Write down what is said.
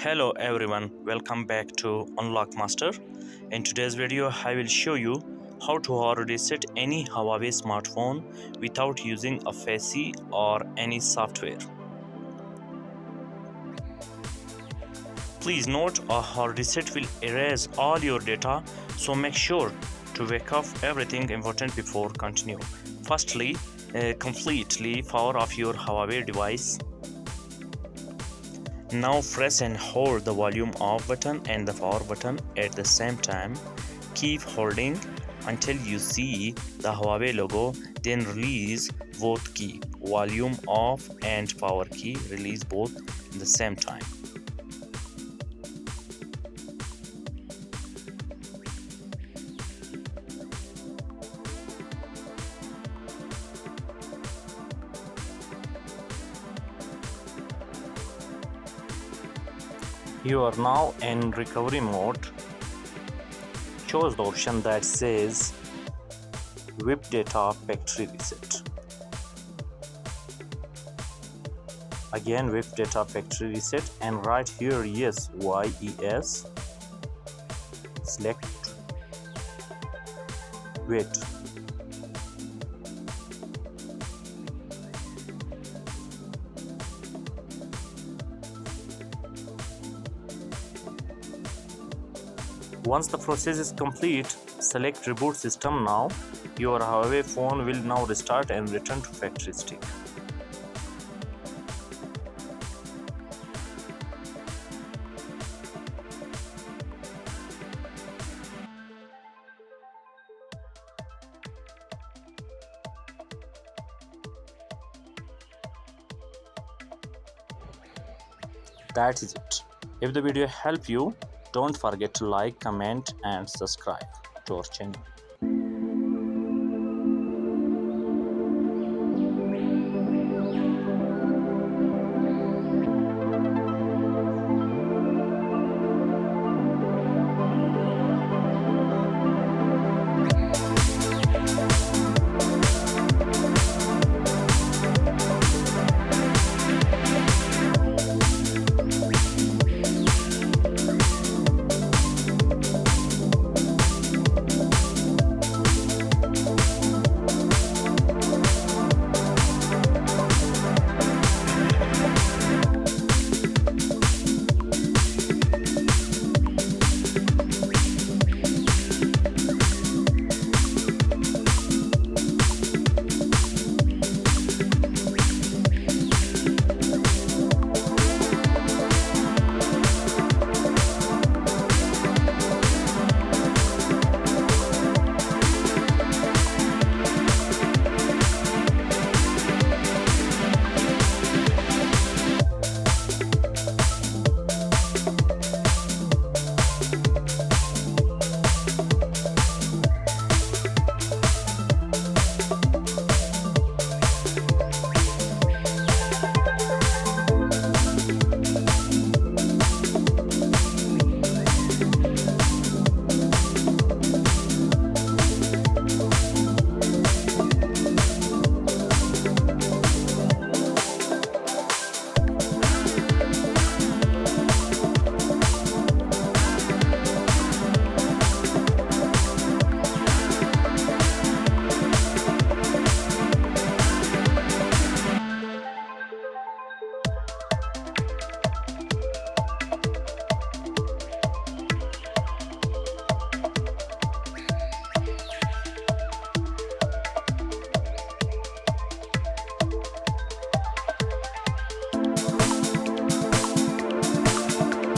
Hello everyone, welcome back to Unlock Master. In today's video I will show you how to hard reset any Huawei smartphone without using a Face or any software. Please note, a hard reset will erase all your data, so make sure to back off everything important before continue. Firstly, completely power off your Huawei device. Now press and hold the volume off button and the power button at the same time. Keep holding until you see the Huawei logo, then release both key. Volume off and power key, release both at the same time. You are now in recovery mode. Choose the option that says Whip Data Factory Reset. Again, Whip Data Factory Reset and write here yes, YES. Select Wait. Once the process is complete, select Reboot System now. Your Huawei phone will now restart and return to factory state. That is it. If the video helped you, don't forget to like, comment and subscribe to our channel.